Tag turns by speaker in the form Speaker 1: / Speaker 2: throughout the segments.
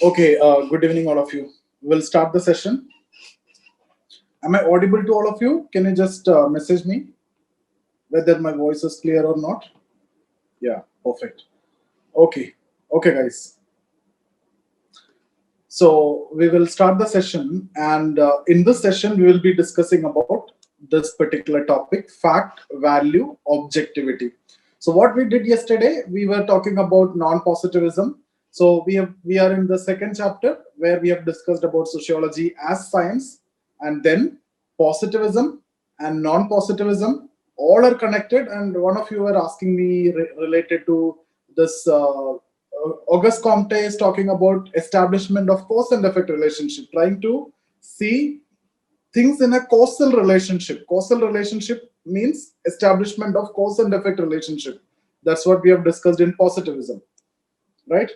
Speaker 1: Okay, good evening, all of you. We'll start the session. Am I audible to all of you? Can you just message me whether my voice is clear or not? Yeah, perfect. Okay, okay, guys. So we will start the session, and in this session, we will be discussing about this particular topic: fact, value, objectivity. So what we did yesterday, we were talking about non-positivism. So we are in the second chapter where we have discussed about sociology as science, and then positivism and non-positivism all are connected. And one of you were asking me related to this. Auguste Comte is talking about establishment of cause and effect relationship, trying to see things in a causal relationship. Causal relationship means establishment of cause and effect relationship. That's what we have discussed in positivism, right?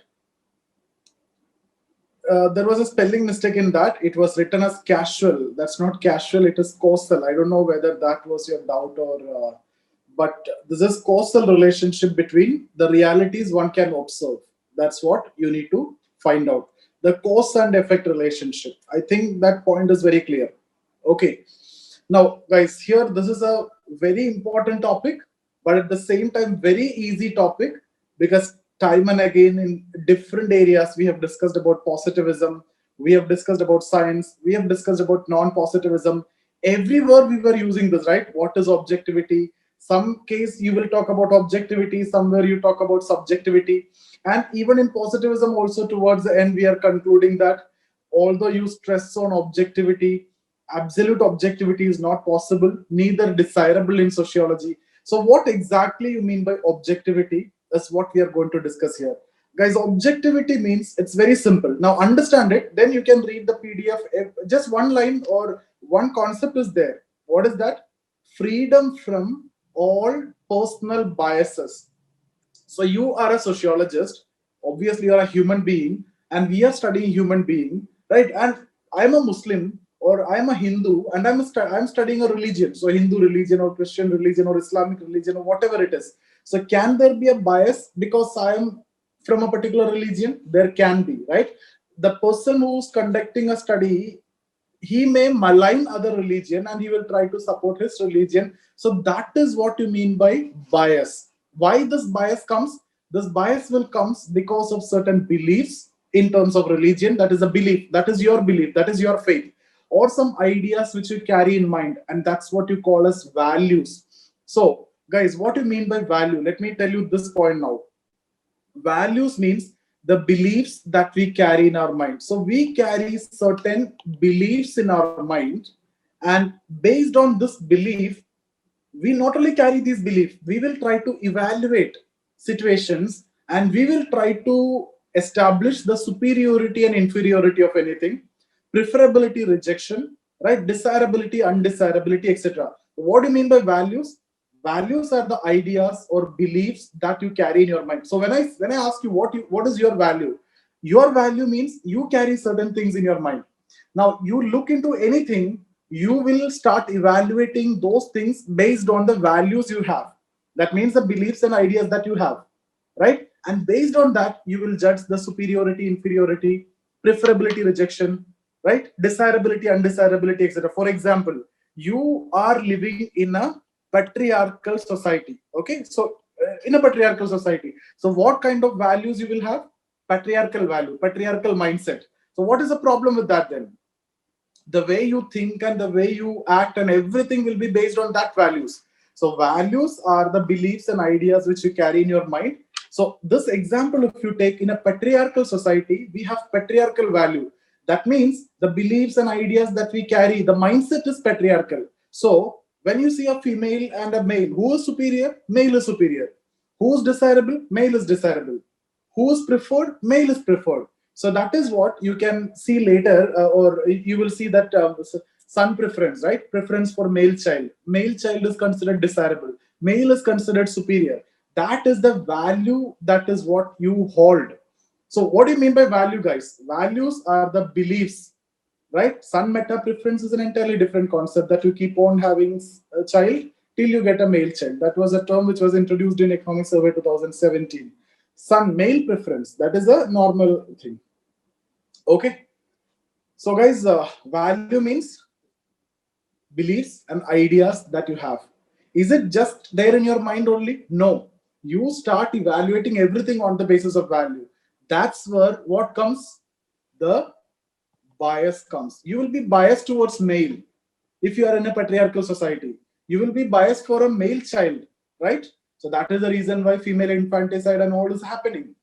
Speaker 1: There was a spelling mistake in that. It was written as casual. That's not casual. It is causal. I don't know whether that was your doubt or, but this is causal relationship between the realities one can observe. That's what you need to find out. The cause and effect relationship. I think that point is very clear. Okay. Now, guys, here this is a very important topic, but at the same time, very easy topic because time and again in different areas we have discussed about positivism, we have discussed about science, we have discussed about non-positivism. Everywhere we were using this, right? What is objectivity? Some case you will talk about objectivity, somewhere you talk about subjectivity, and even in positivism also towards the end we are concluding that although you stress on objectivity, absolute objectivity is not possible, neither desirable in sociology. So what exactly you mean by objectivity is what we are going to discuss here. Guys, objectivity means it's very simple. Now understand it, then you can read the PDF. Just one line or one concept is there. What is that? Freedom from all personal biases. So you are a sociologist, obviously you're a human being, and we are studying human being, right? And I'm a Muslim or I'm a Hindu, and I'm studying a religion, so Hindu religion or Christian religion or Islamic religion or whatever it is. So can there be a bias because I am from a particular religion? There can be, right? The person who's conducting a study, he may malign other religion and he will try to support his religion. So that is what you mean by bias. Why this bias comes? This bias will comes because of certain beliefs in terms of religion. That is a belief, that is your belief, that is your faith, or some ideas which you carry in mind, and that's what you call as values. So guys, what do you mean by value? Let me tell you this point now. Values means the beliefs that we carry in our mind. So we carry certain beliefs in our mind, and based on this belief, we not only carry these beliefs, we will try to evaluate situations, and we will try to establish the superiority and inferiority of anything, preferability, rejection, right, desirability, undesirability, etc. What do you mean by values? Values are the ideas or beliefs that you carry in your mind. So when I ask you what is your value, your value means you carry certain things in your mind. Now you look into anything, you will start evaluating those things based on the values you have. That means the beliefs and ideas that you have, right? And based on that, you will judge the superiority, inferiority, preferability, rejection, right? Desirability, undesirability, etc. For example, you are living in a patriarchal society. Okay, so in a patriarchal society, so what kind of values you will have? Patriarchal value, patriarchal mindset. So what is the problem with that then? The way you think and the way you act and everything will be based on that values. So values are the beliefs and ideas which you carry in your mind. So this example, if you take in a patriarchal society, we have patriarchal value. That means the beliefs and ideas that we carry, the mindset is patriarchal. So when you see a female and a male, who is superior? Male is superior. Who's desirable? Male is desirable. Who's preferred? Male is preferred. So that is what you can see later, or you will see that son preference, right? Preference for male child. Male child is considered desirable. Male is considered superior. That is the value. That is what you hold. So what do you mean by value, guys? Values are the beliefs, right? Son meta preference is an entirely different concept that you keep on having a child till you get a male child. That was a term which was introduced in Economic Survey 2017. Son male preference, that is a normal thing. Okay. So guys, value means beliefs and ideas that you have. Is it just there in your mind only? No. You start evaluating everything on the basis of value. That's where what comes? The bias comes. You will be biased towards male if you are in a patriarchal society. You will be biased for a male child, right? So that is the reason why female infanticide and all is happening.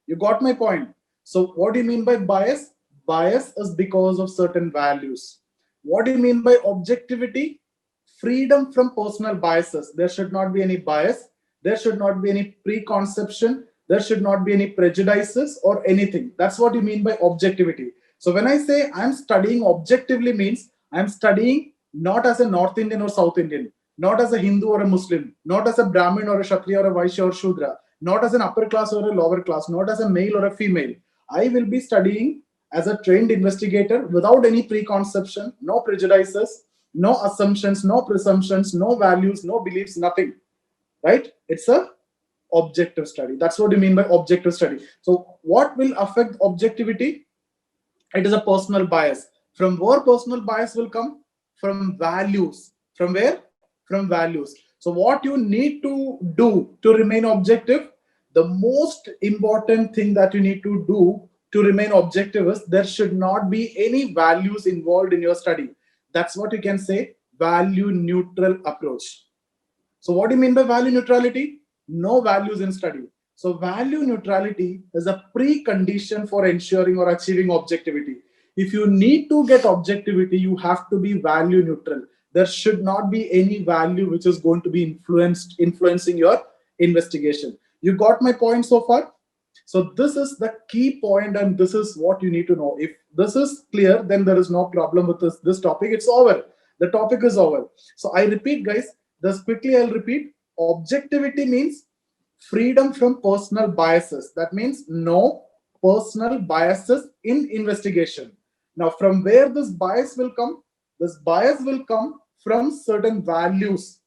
Speaker 1: You got my point. So what do you mean by bias? Bias is because of certain values. What do you mean by objectivity? Freedom from personal biases. There should not be any bias. There should not be any preconception. There should not be any prejudices or anything. That's what you mean by objectivity. So when I say I'm studying objectively means I'm studying not as a North Indian or South Indian, not as a Hindu or a Muslim, not as a Brahmin or a Kshatriya or a Vaishya or Shudra, not as an upper class or a lower class, not as a male or a female. I will be studying as a trained investigator without any preconception, no prejudices, no assumptions, no presumptions, no values, no beliefs, nothing. Right? It's a objective study. That's what you mean by objective study. So what will affect objectivity? It is a personal bias. From where personal bias will come? From values. From where? From values. So what you need to do to remain objective, the most important thing that you need to do to remain objective is there should not be any values involved in your study. That's what you can say value neutral approach. So what do you mean by value neutrality? No values in study. So value neutrality is a precondition for ensuring or achieving objectivity. If you need to get objectivity, you have to be value neutral. There should not be any value which is going to be influencing your investigation. You got my point so far? So this is the key point, and this is what you need to know. If this is clear, then there is no problem with this topic. It's over. The topic is over. So I repeat, guys, this quickly I'll repeat. Objectivity means freedom from personal biases. That means no personal biases in investigation. Now, from where this bias will come? This bias will come from certain values.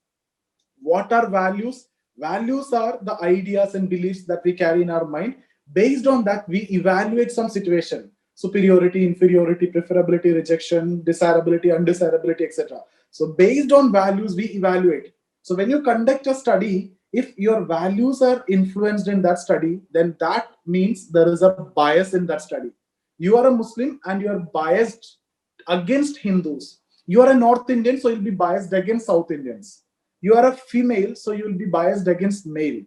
Speaker 1: What are values? Values are the ideas and beliefs that we carry in our mind. Based on that, we evaluate some situation: superiority, inferiority, preferability, rejection, desirability, undesirability, etc. So based on values, we evaluate. So when you conduct a study, if your values are influenced in that study, then that means there is a bias in that study. You are a Muslim and you are biased against Hindus. You are a North Indian, so you'll be biased against South Indians. You are a female, so you will be biased against male.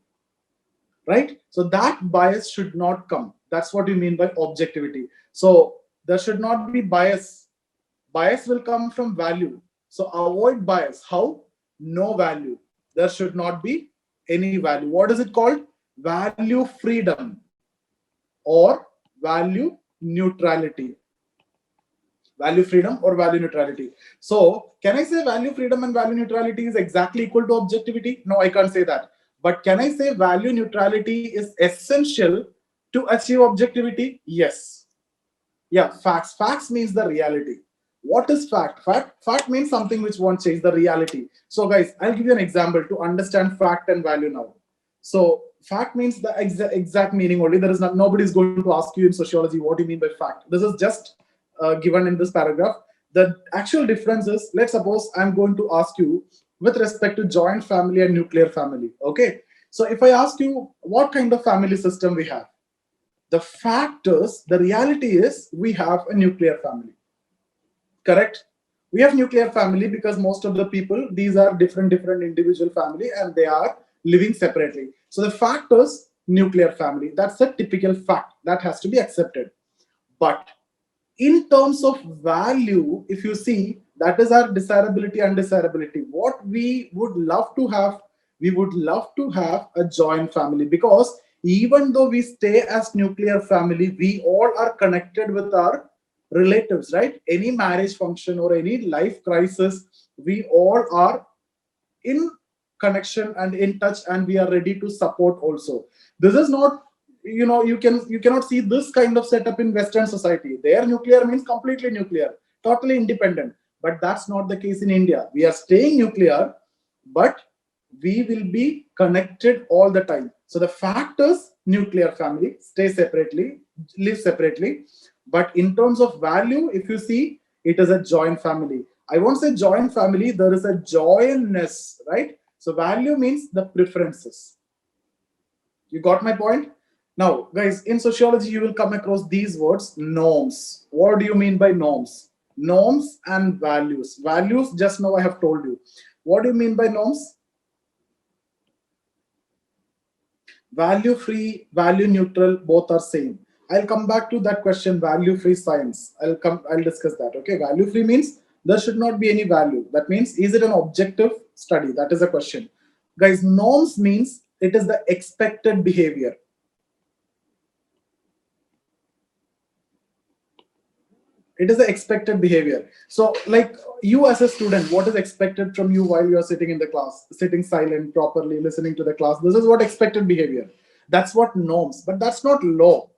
Speaker 1: Right? So that bias should not come. That's what you mean by objectivity. So there should not be bias. Bias will come from value. So avoid bias. How? No value. There should not be any value. What is it called? Value freedom or value neutrality. Value freedom or value neutrality. So can I say value freedom and value neutrality is exactly equal to objectivity? No, I can't say that. But can I say value neutrality is essential to achieve objectivity? Yes. Yeah, facts. Facts means the reality. What is fact? Fact means something which won't change the reality. So guys, I'll give you an example to understand fact and value now. So fact means the exact meaning only. There is not, nobody is going to ask you in sociology what do you mean by fact. This is just given in this paragraph. The actual difference is, let's suppose I'm going to ask you with respect to joint family and nuclear family. Okay. So if I ask you what kind of family system we have, the fact is, the reality is we have a nuclear family. Correct? We have nuclear family because most of the people, these are different individual family and they are living separately. So the fact is nuclear family. That's a typical fact that has to be accepted. But in terms of value, if you see, that is our desirability, undesirability. What we would love to have, we would love to have a joint family, because even though we stay as nuclear family, we all are connected with our relatives, right? Any marriage function or any life crisis, we all are in connection and in touch, and we are ready to support also. This is not, you cannot see this kind of setup in Western society. Their nuclear means completely nuclear, totally independent. But that's not the case in India. We are staying nuclear, but we will be connected all the time. So the fact is nuclear family, stay separately. live separately. But in terms of value, if you see, it is a joint family. I won't say joint family, there is a jointness, right? So value means the preferences. You got my point? Now, guys, in sociology, you will come across these words, norms. What do you mean by norms? Norms and values. Values, just now I have told you. What do you mean by norms? Value free, value neutral, both are same. I'll come back to that question, value free science. I'll discuss that. Okay, value free means there should not be any value. That means, is it an objective study? That is a question. Guys, norms means it is the expected behavior. It is the expected behavior. So like you as a student, what is expected from you while you are sitting in the class, sitting silent, properly listening to the class? This is what expected behavior. That's what norms, but that's not law.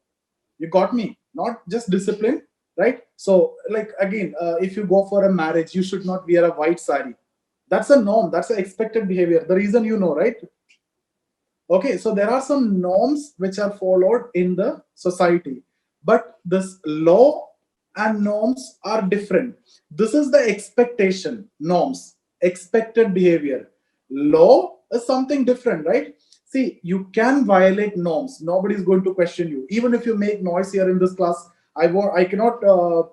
Speaker 1: You got me? Not just discipline, right? So like again, if you go for a marriage, you should not wear a white sari. That's a norm. That's the expected behavior. The reason, you know, right? Okay, so there are some norms which are followed in the society, but this law and norms are different. This is the expectation, norms, expected behavior. Law is something different, right? See, you can violate norms. Nobody is going to question you. Even if you make noise here in this class, I cannot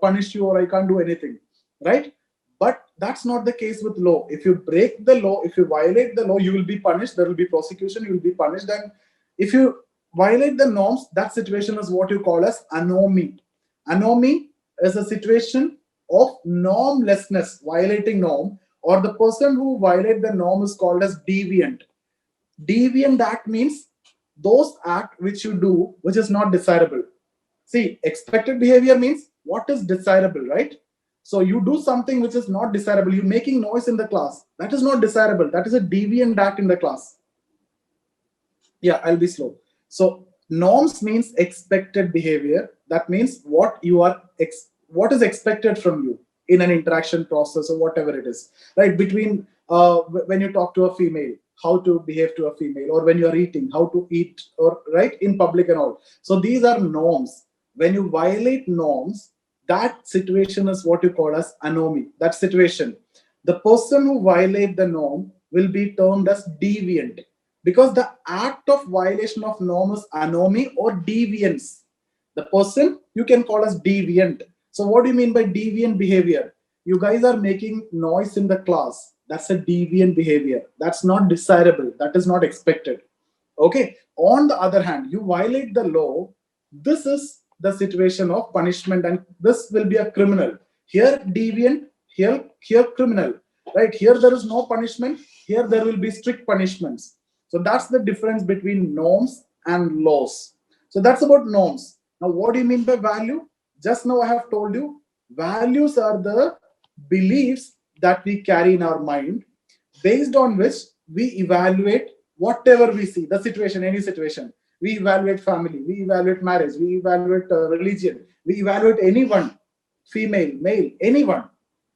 Speaker 1: punish you, or I can't do anything, right? But that's not the case with law. If you break the law, if you violate the law, you will be punished. There will be prosecution. You will be punished. And if you violate the norms, that situation is what you call as anomie. Anomie is a situation of normlessness, violating norm, or the person who violate the norm is called as deviant. Deviant act means those act which you do which is not desirable. See, expected behavior means what is desirable, right? So you do something which is not desirable. You're making noise in the class. That is not desirable. That is a deviant act in the class. Yeah, I'll be slow. So norms means expected behavior. That means what you are what is expected from you in an interaction process or whatever it is, right? Between when you talk to a female, how to behave to a female, or when you are eating, how to eat, or right in public and all. So these are norms. When you violate norms, that situation is what you call as anomie. That situation, the person who violate the norm will be termed as deviant, because the act of violation of norm is anomie or deviance. The person you can call as deviant. So what do you mean by deviant behavior? You guys are making noise in the class. That's a deviant behavior. That's not desirable. That is not expected. Okay. On the other hand, you violate the law. This is the situation of punishment, and this will be a criminal. Here deviant, here criminal. Right? Here there is no punishment. Here there will be strict punishments. So that's the difference between norms and laws. So that's about norms. Now, what do you mean by value? Just now I have told you, values are the beliefs that we carry in our mind, based on which we evaluate whatever we see, the situation, any situation. We evaluate family, we evaluate marriage, we evaluate religion, we evaluate anyone, female, male, anyone,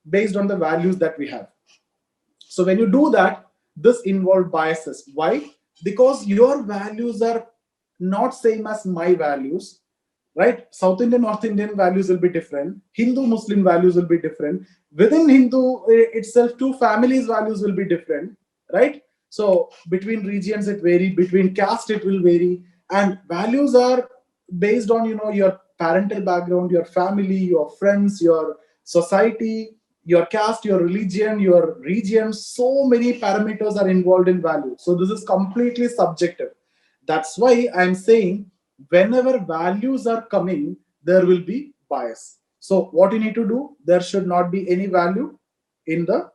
Speaker 1: based on the values that we have. So when you do that, this involves biases. Why? Because your values are not same as my values, right? South Indian, North Indian values will be different. Hindu, Muslim values will be different. Within Hindu itself, two families' values will be different, right? So between regions it vary, between caste it will vary, and values are based on your parental background, your family, your friends, your society, your caste, your religion, your region. So many parameters are involved in value. So this is completely subjective. That's why I'm saying whenever values are coming, there will be bias. So what you need to do, there should not be any value in the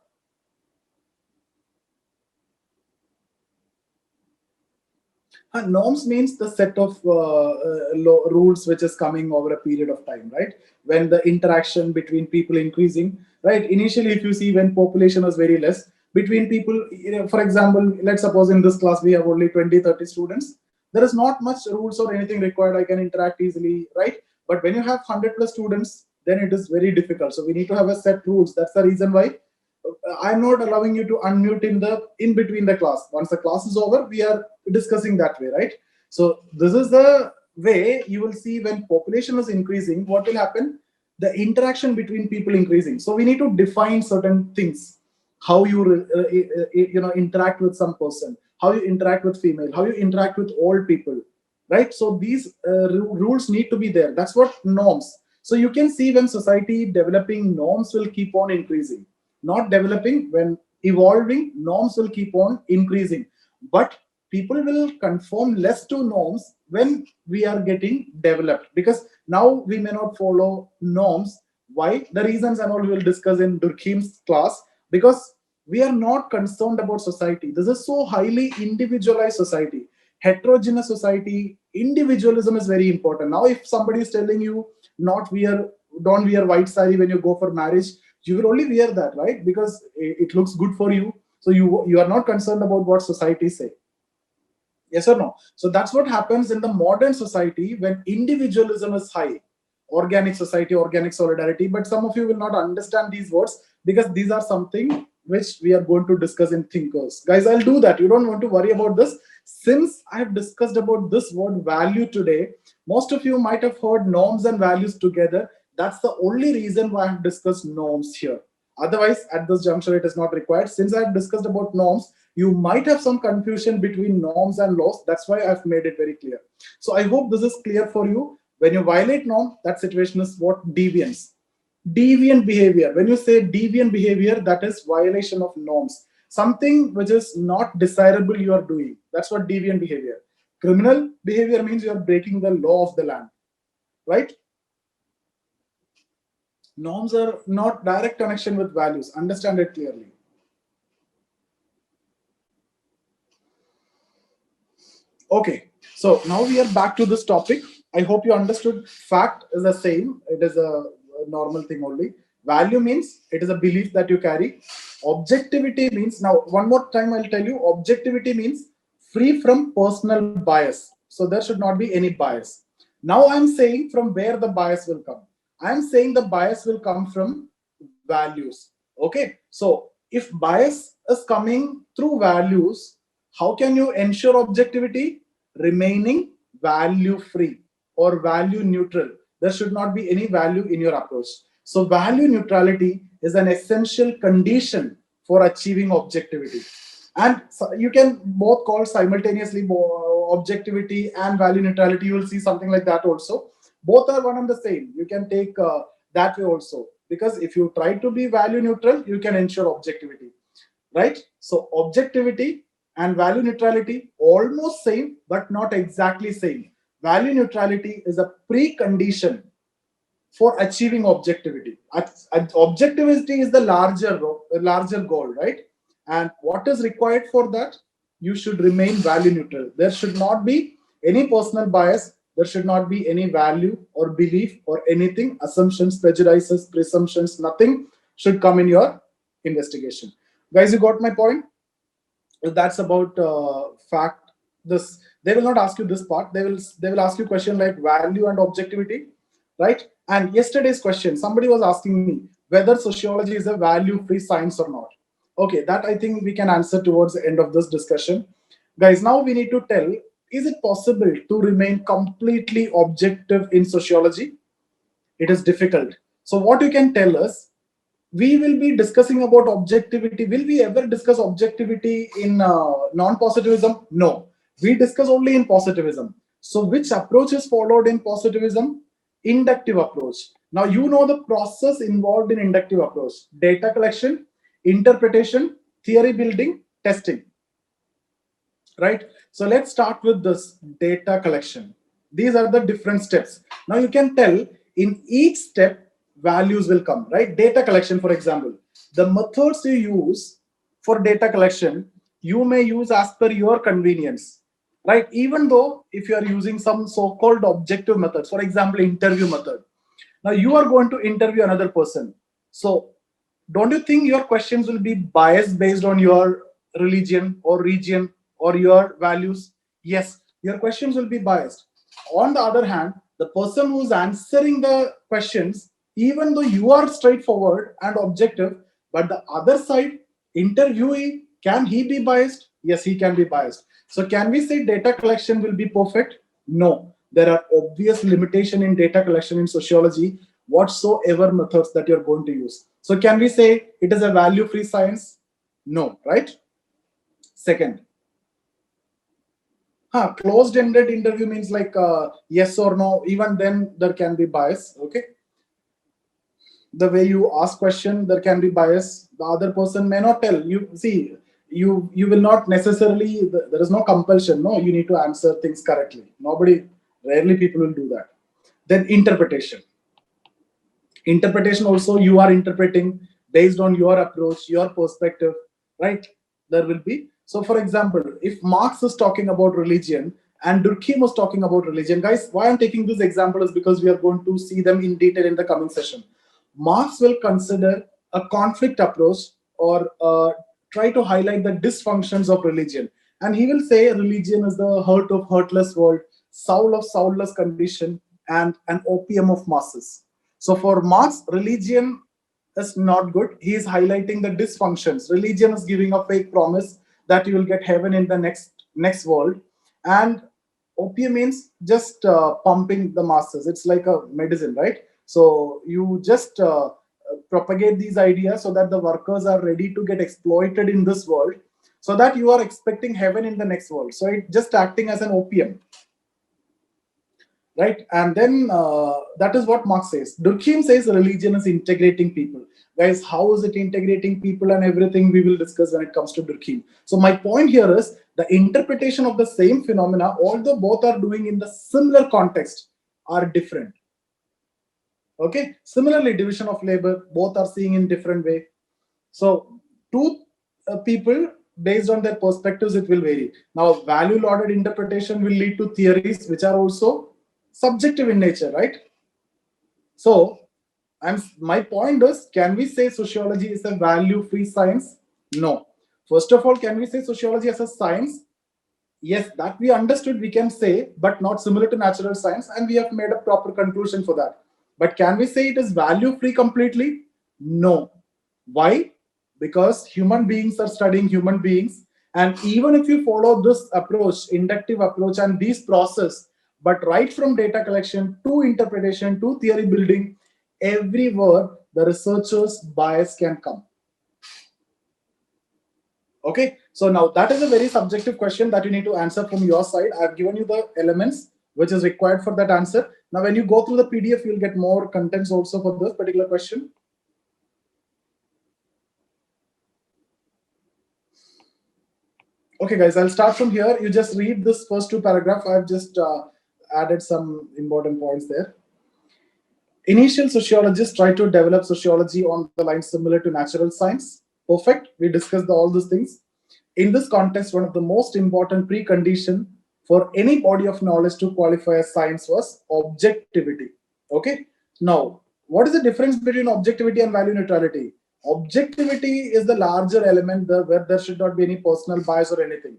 Speaker 1: norms. Means the set of rules which is coming over a period of time, right? When the interaction between people increasing, right? Initially, if you see, when population was very less, between people, for example, let's suppose in this class we have only 20-30 students, there is not much rules or anything required. I can interact easily, right? But when you have 100 plus students, then it is very difficult. So we need to have a set rules. That's the reason why I'm not allowing you to unmute in between the class. Once the class is over, we are discussing that way, right? So this is the way, you will see when population is increasing, what will happen? The interaction between people increasing. So we need to define certain things, how you interact with some person, how you interact with female, how you interact with old people, right? So these rules need to be there. That's what norms. So you can see when society developing, norms will keep on increasing. Not developing, when evolving, norms will keep on increasing. But people will conform less to norms when we are getting developed, because now we may not follow norms. Why? The reasons and all we will discuss in Durkheim's class, because we are not concerned about society. This is so highly individualized society, heterogeneous society. Individualism is very important. Now if somebody is telling you not wear, don't wear white sari when you go for marriage, you will only wear that, right? Because it looks good for you. So you are not concerned about what society say. Yes or no? So that's what happens in the modern society when individualism is high. Organic society, organic solidarity. But some of you will not understand these words, because these are something which we are going to discuss in Thinkers. Guys, I'll do that. You don't want to worry about this. Since I have discussed about this word value today, most of you might have heard norms and values together. That's the only reason why I have discussed norms here. Otherwise, at this juncture, it is not required. Since I have discussed about norms, you might have some confusion between norms and laws. That's why I've made it very clear. So I hope this is clear for you. When you violate norm, that situation is what? Deviance. Deviant behavior. When you say deviant behavior, that is violation of norms. Something which is not desirable you are doing. That's what deviant behavior. Criminal behavior means you are breaking the law of the land, right? Norms are not direct connection with values. Understand it clearly. Okay, so now we are back to this topic. I hope you understood. Fact is the same. It is a normal thing only. Value means it is a belief that you carry. Objectivity means, now one more time I'll tell you, objectivity means free from personal bias. So there should not be any bias. Now I'm saying from where the bias will come. I'm saying the bias will come from values. Okay, so if bias is coming through values, how can you ensure objectivity? Remaining value free or value neutral. There should not be any value in your approach. So value neutrality is an essential condition for achieving objectivity. And so you can both call simultaneously objectivity and value neutrality. You will see something like that also. Both are one and the same. You can take that way also. Because if you try to be value neutral, you can ensure objectivity, right? So objectivity and value neutrality almost same, but not exactly same. Value neutrality is a precondition for achieving objectivity. Objectivity is the larger goal, right? And what is required for that? You should remain value neutral. There should not be any personal bias. There should not be any value or belief or anything, assumptions, prejudices, presumptions, nothing should come in your investigation. Guys, you got my point? That's about fact. This, they will not ask you this part. They will ask you question like value and objectivity, right? And yesterday's question, somebody was asking me whether sociology is a value free science or not. Okay, that I think we can answer towards the end of this discussion. Guys, now we need to tell, is it possible to remain completely objective in sociology? It is difficult. So what you can tell us, we will be discussing about objectivity. Will we ever discuss objectivity in non-positivism? No, we discuss only in positivism. So which approach is followed in positivism? Inductive approach. Now you know the process involved in inductive approach: data collection, interpretation, theory building, testing, right? So let's start with this data collection. These are the different steps. Now you can tell in each step values will come, right? Data collection, for example, the methods you use for data collection, you may use as per your convenience, right? Even though if you are using some so-called objective methods, for example, interview method. Now you are going to interview another person. So don't you think your questions will be biased based on your religion or region or your values? Yes, your questions will be biased. On the other hand, the person who's answering the questions, even though you are straightforward and objective, but the other side, interviewee, can he be biased? Yes, he can be biased. So can we say data collection will be perfect? No. There are obvious limitation in data collection in sociology, whatsoever methods that you're going to use. So can we say it is a value-free science? No, right? Second, closed-ended interview means like yes or no. Even then, there can be bias. Okay, the way you ask question, there can be bias. The other person may not tell you. See, you will not necessarily. There is no compulsion. No, you need to answer things correctly. Nobody, rarely people will do that. Then interpretation also, you are interpreting based on your approach, your perspective, right? There will be. So for example, if Marx is talking about religion and Durkheim was talking about religion, guys, why I'm taking this example is because we are going to see them in detail in the coming session. Marx will consider a conflict approach, or try to highlight the dysfunctions of religion, and he will say religion is the hurt of hurtless world, soul of soulless condition, and an opium of masses. So for Marx, religion is not good. He is highlighting the dysfunctions. Religion is giving a fake promise that you will get heaven in the next world, and opium means just pumping the masses. It's like a medicine, right? So you just propagate these ideas so that the workers are ready to get exploited in this world, so that you are expecting heaven in the next world. So it just acting as an opium, right? And then that is what Marx says. Durkheim says religion is integrating people. Guys, how is it integrating people and everything we will discuss when it comes to Durkheim. So my point here is the interpretation of the same phenomena, although both are doing in the similar context, are different. Okay. Similarly, division of labor, both are seeing in different way. So two people, based on their perspectives, it will vary. Now, value lauded interpretation will lead to theories which are also subjective in nature, right? So my point is, can we say sociology is a value-free science? No. First of all, can we say sociology as a science? Yes, that we understood, we can say, but not similar to natural science, and we have made a proper conclusion for that. But can we say it is value-free completely? No. Why? Because human beings are studying human beings, and even if you follow this approach, inductive approach, and this process, but right from data collection to interpretation to theory building, everywhere the researcher's bias can come. Okay, so now that is a very subjective question that you need to answer from your side. I've given you the elements which is required for that answer. Now, when you go through the PDF, you'll get more contents also for this particular question. Okay, guys, I'll start from here. You just read this first two paragraphs. I've just added some important points there. Initial sociologists try to develop sociology on the lines similar to natural science. Perfect. We discussed all these things. In this context, one of the most important precondition for any body of knowledge to qualify as science was objectivity. Okay. Now, what is the difference between objectivity and value neutrality? Objectivity is the larger element where there should not be any personal bias or anything.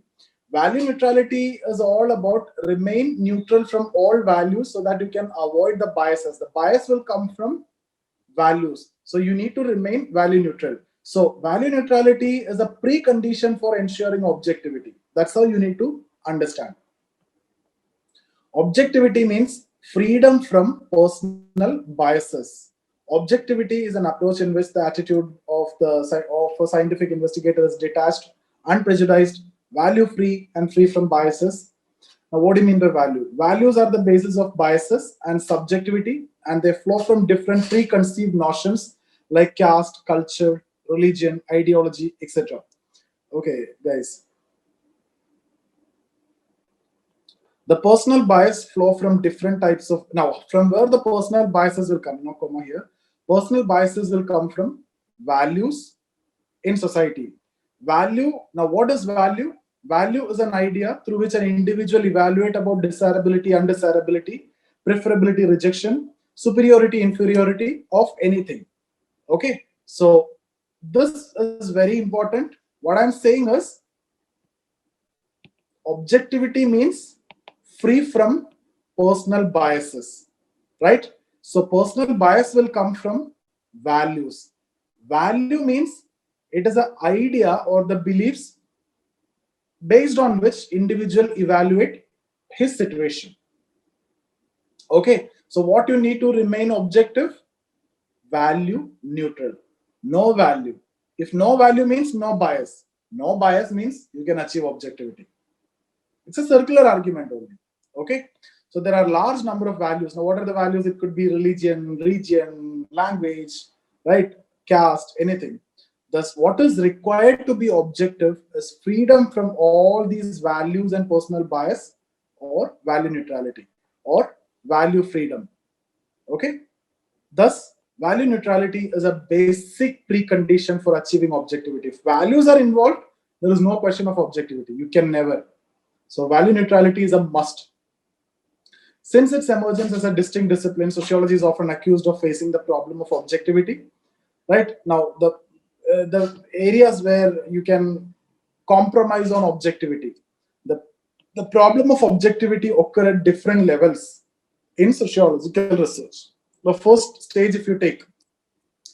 Speaker 1: Value neutrality is all about remain neutral from all values so that you can avoid the biases. The bias will come from values. So you need to remain value neutral. So value neutrality is a precondition for ensuring objectivity. That's how you need to understand. Objectivity means freedom from personal biases. Objectivity is an approach in which the attitude of a scientific investigator is detached, unprejudiced, value-free, and free from biases. Now, what do you mean by value? Values are the basis of biases and subjectivity, and they flow from different preconceived notions like caste, culture, religion, ideology, etc. Okay, guys. The personal bias flow from different types of, now from where the personal biases will come, no comma here. Personal biases will come from values in society. Value, now what is value? Value is an idea through which an individual evaluate about desirability, undesirability, preferability, rejection, superiority, inferiority of anything. Okay, so this is very important. What I'm saying is objectivity means free from personal biases, right? So personal bias will come from values. Value means it is an idea or the beliefs based on which individual evaluate his situation. Okay, so what you need to remain objective? Value neutral. No value. If no value means no bias. No bias means you can achieve objectivity. It's a circular argument only. Okay, so there are large number of values. Now, what are the values? It could be religion, region, language, right? Caste, anything. Thus, what is required to be objective is freedom from all these values and personal bias, or value neutrality, or value freedom. Okay. Thus, value neutrality is a basic precondition for achieving objectivity. If values are involved, there is no question of objectivity. You can never. So, value neutrality is a must. Since its emergence as a distinct discipline, sociology is often accused of facing the problem of objectivity. Right now, the areas where you can compromise on objectivity, the problem of objectivity occur at different levels in sociological research. The first stage, if you take,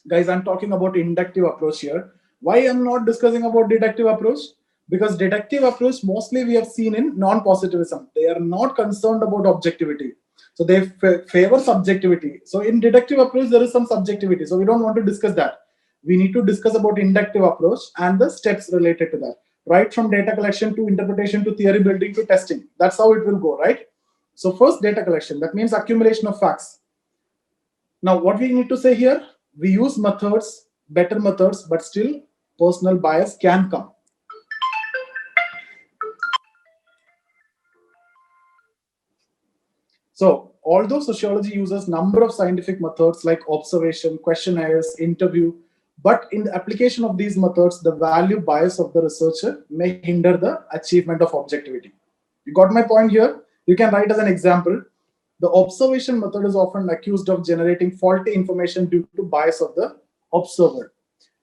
Speaker 1: guys, I'm talking about inductive approach here. Why I'm not discussing about deductive approach? Because deductive approach mostly we have seen in non-positivism. They are not concerned about objectivity, so they favor subjectivity. So in deductive approach there is some subjectivity, so we don't want to discuss that. We need to discuss about inductive approach and the steps related to that, right from data collection to interpretation to theory building to testing. That's how it will go, right? So first, data collection, that means accumulation of facts. Now, what we need to say here, we use methods, better methods, but still personal bias can come. So, although sociology uses number of scientific methods like observation, questionnaires, interview, but in the application of these methods, the value bias of the researcher may hinder the achievement of objectivity. You got my point here? You can write as an example. The observation method is often accused of generating faulty information due to bias of the observer.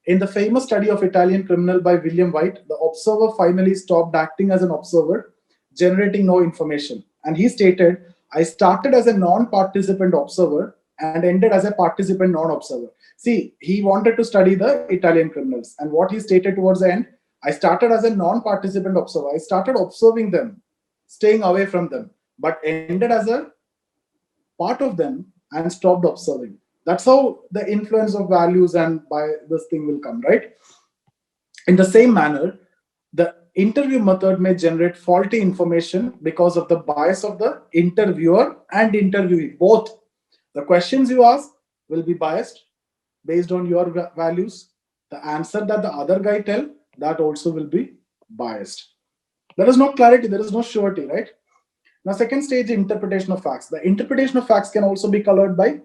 Speaker 1: In the famous study of Italian criminal by William White, the observer finally stopped acting as an observer, generating no information. And he stated, I started as a non-participant observer and ended as a participant non-observer. See, he wanted to study the Italian criminals. And what he stated towards the end, I started as a non-participant observer. I started observing them, staying away from them, but ended as a part of them and stopped observing. That's how the influence of values and by this thing will come, right? In the same manner, the interview method may generate faulty information because of the bias of the interviewer and interviewee. Both the questions you ask will be biased based on your values. The answer that the other guy tell, that also will be biased. There is no clarity, there is no surety, right? Now, second stage, interpretation of facts. The interpretation of facts can also be colored by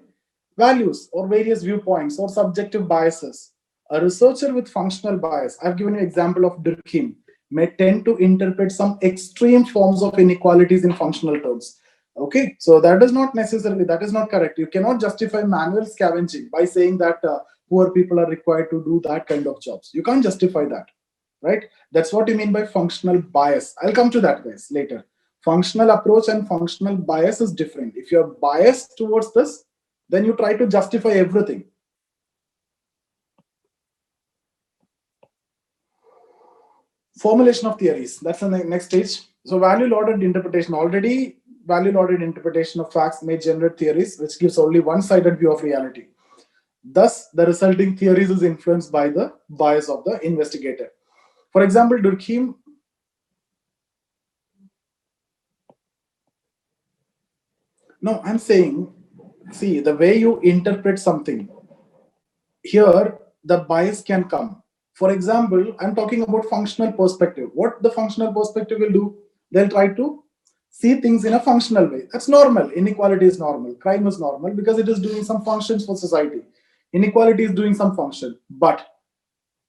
Speaker 1: values or various viewpoints or subjective biases. A researcher with functional bias, I've given you an example of Durkheim, may tend to interpret some extreme forms of inequalities in functional terms. Okay, so that is not necessarily, that is not correct. You cannot justify manual scavenging by saying that poor people are required to do that kind of jobs. You can't justify that, right? That's what you mean by functional bias. I'll come to that, guys, later. Functional approach and functional bias is different. If you're biased towards this, then you try to justify everything. Formulation of theories, that's the next stage. So value loaded interpretation, already value loaded interpretation of facts may generate theories which gives only one-sided view of reality. Thus, the resulting theories is influenced by the bias of the investigator. For example, Durkheim. No, I'm saying, see, the way you interpret something, here the bias can come. For example, I'm talking about functional perspective. What the functional perspective will do? They'll try to see things in a functional way. That's normal. Inequality is normal. Crime is normal because it is doing some functions for society. Inequality is doing some function. But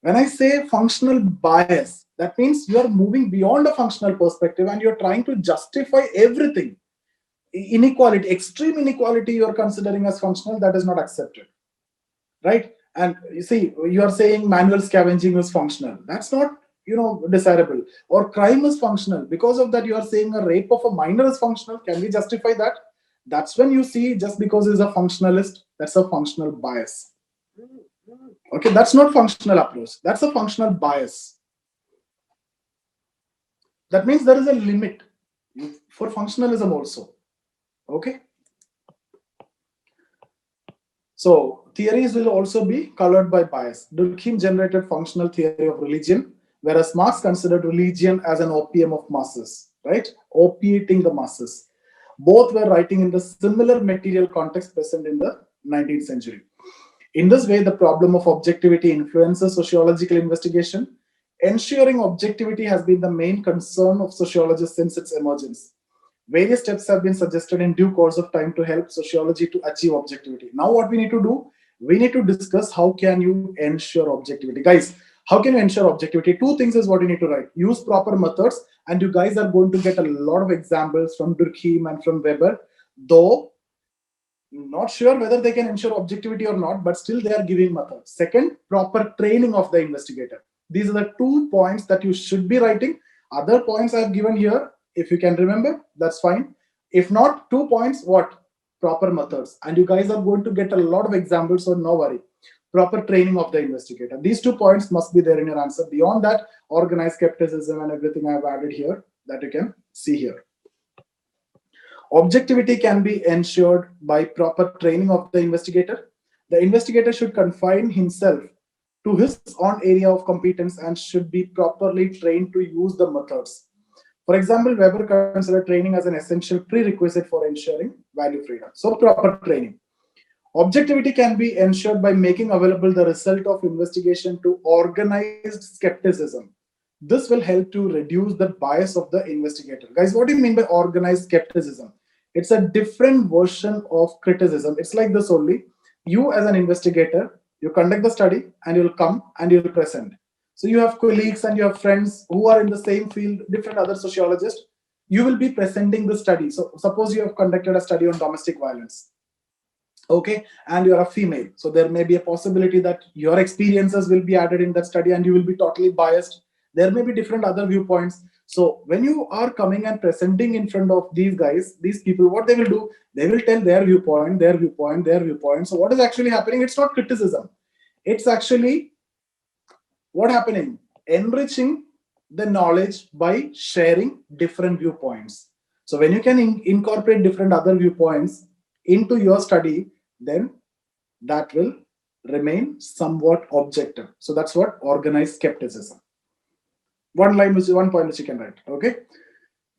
Speaker 1: when I say functional bias, that means you're moving beyond a functional perspective and you're trying to justify everything. Inequality, extreme inequality you're considering as functional, that is not accepted, right? And you see, you are saying manual scavenging is functional. That's not, desirable. Or crime is functional. Because of that, you are saying a rape of a minor is functional. Can we justify that? That's when you see, just because he's a functionalist, that's a functional bias. Okay, that's not functional approach. That's a functional bias. That means there is a limit for functionalism also. Okay. So theories will also be colored by bias. Durkheim generated functional theory of religion, whereas Marx considered religion as an opium of masses, right? Opiating the masses. Both were writing in the similar material context present in the 19th century. In this way, the problem of objectivity influences sociological investigation. Ensuring objectivity has been the main concern of sociologists since its emergence. Various steps have been suggested in due course of time to help sociology to achieve objectivity. Now, what we need to do, we need to discuss how can you ensure objectivity. Guys, how can you ensure objectivity? Two things is what you need to write. Use proper methods, and you guys are going to get a lot of examples from Durkheim and from Weber, though not sure whether they can ensure objectivity or not, but still they are giving methods. Second, proper training of the investigator. These are the 2 points that you should be writing. Other points I have given here, if you can remember, that's fine. If not, 2 points, what? Proper methods. And you guys are going to get a lot of examples, so no worry. Proper training of the investigator. These 2 points must be there in your answer. Beyond that, organized skepticism and everything I've added here that you can see here. Objectivity can be ensured by proper training of the investigator. The investigator should confine himself to his own area of competence and should be properly trained to use the methods. For example, Weber considered training as an essential prerequisite for ensuring value freedom. So, proper training. Objectivity can be ensured by making available the result of investigation to organized skepticism. This will help to reduce the bias of the investigator. Guys, what do you mean by organized skepticism? It's a different version of criticism. It's like this only. You as an investigator, you conduct the study and you'll come and you'll present. So you have colleagues and you have friends who are in the same field, different other sociologists. You will be presenting the study. So suppose you have conducted a study on domestic violence. Okay, and you are a female. So there may be a possibility that your experiences will be added in that study and you will be totally biased. There may be different other viewpoints. So when you are coming and presenting in front of these guys, these people, what they will do, they will tell their viewpoint, their viewpoint, their viewpoint. So what is actually happening? It's not criticism. It's actually what happening? Enriching the knowledge by sharing different viewpoints. So when you can incorporate different other viewpoints into your study, then that will remain somewhat objective. So that's what organized skepticism. One point which you can write. Okay.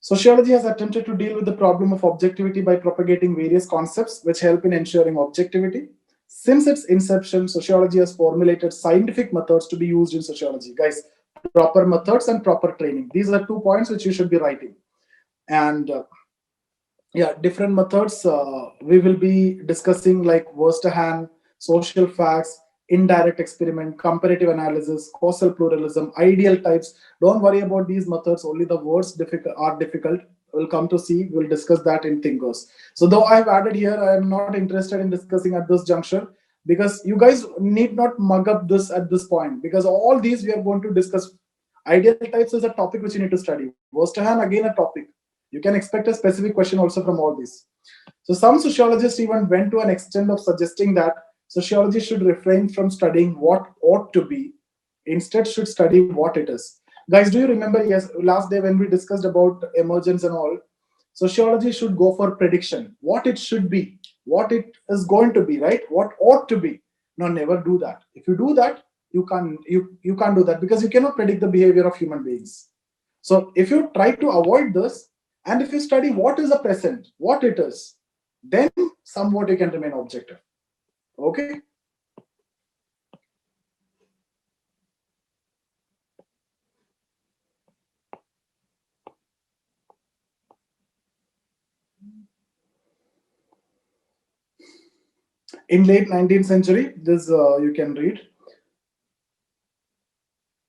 Speaker 1: Sociology has attempted to deal with the problem of objectivity by propagating various concepts which help in ensuring objectivity. Since its inception, sociology has formulated scientific methods to be used in sociology. Guys, proper methods and proper training. These are 2 points which you should be writing. And yeah, different methods we will be discussing, like Verstehen, social facts, indirect experiment, comparative analysis, causal pluralism, ideal types. Don't worry about these methods, only the words are difficult. We'll come to see, we'll discuss that in Thinkers. So though I've added here, I am not interested in discussing at this juncture, because you guys need not mug up this at this point, because all these we are going to discuss. Ideal types is a topic which you need to study. Verstehen, again a topic. You can expect a specific question also from all these. So some sociologists even went to an extent of suggesting that sociology should refrain from studying what ought to be, instead should study what it is. Guys, do you remember, yes, last day when we discussed about emergence and all, sociology should go for prediction, what it should be, what it is going to be, right? What ought to be. No, never do that. If you do that, you can't do that, because you cannot predict the behavior of human beings. So if you try to avoid this, and if you study what is the present, what it is, then somewhat you can remain objective. Okay. In late 19th century, this you can read.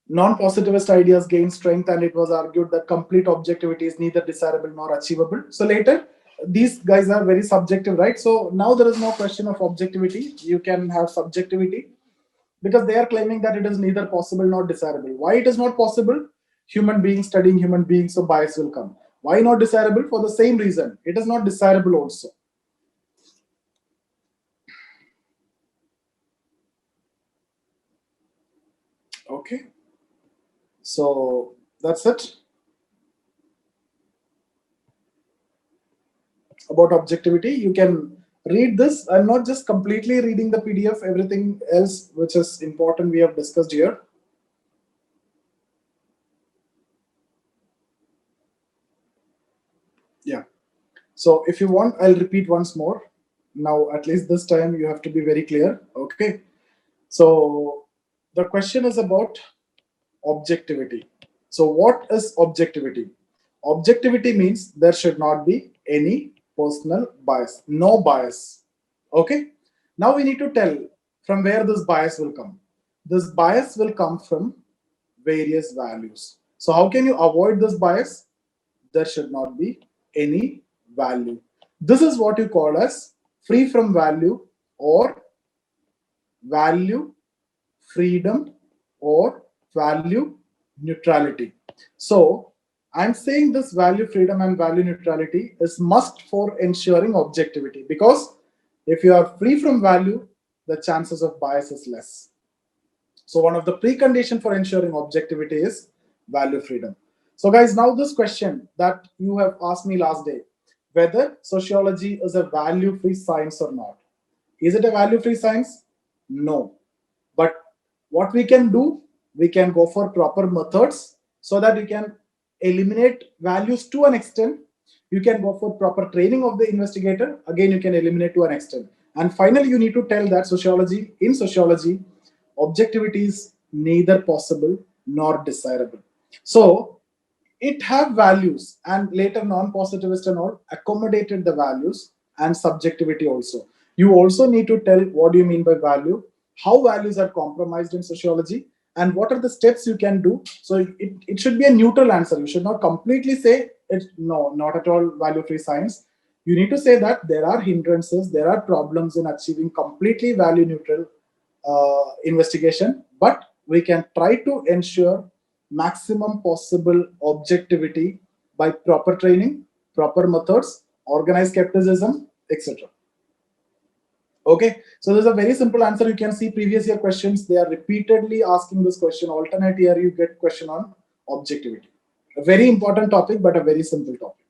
Speaker 1: Non-positivist ideas gained strength, and it was argued that complete objectivity is neither desirable nor achievable. So later, these guys are very subjective, right? So now there is no question of objectivity. You can have subjectivity, because they are claiming that it is neither possible nor desirable. Why it is not possible? Human beings studying human beings, so bias will come. Why not desirable? For the same reason. It is not desirable also. Okay. So that's it about objectivity. You can read this. I'm not just completely reading the PDF, everything else which is important we have discussed here. Yeah. So if you want, I'll repeat once more. Now, at least this time you have to be very clear. Okay. So the question is about objectivity. So what is objectivity? Objectivity means there should not be any personal bias, no bias. Okay. Now we need to tell from where this bias will come. This bias will come from various values. So how can you avoid this bias? There should not be any value. This is what you call as free from value or value freedom or value neutrality. So I'm saying this value freedom and value neutrality is must for ensuring objectivity, because if you are free from value, the chances of bias is less. So one of the precondition for ensuring objectivity is value freedom. So guys, now this question that you have asked me last day, whether sociology is a value-free science or not. Is it a value-free science? No. But what we can do, we can go for proper methods so that you can eliminate values to an extent. You can go for proper training of the investigator. Again, you can eliminate to an extent. And finally, you need to tell that in sociology, objectivity is neither possible nor desirable. So it have values, and later non-positivist and all accommodated the values and subjectivity also. You also need to tell what do you mean by value, how values are compromised in sociology, and what are the steps you can do. So it should be a neutral answer. You should not completely say it, no, not at all value-free science. You need to say that there are hindrances, there are problems in achieving completely value neutral investigation, but we can try to ensure maximum possible objectivity by proper training, proper methods, organized skepticism, etc. Okay, so there's a very simple answer. You can see previous year questions. They are repeatedly asking this question. Alternate year, you get question on objectivity. A very important topic, but a very simple topic.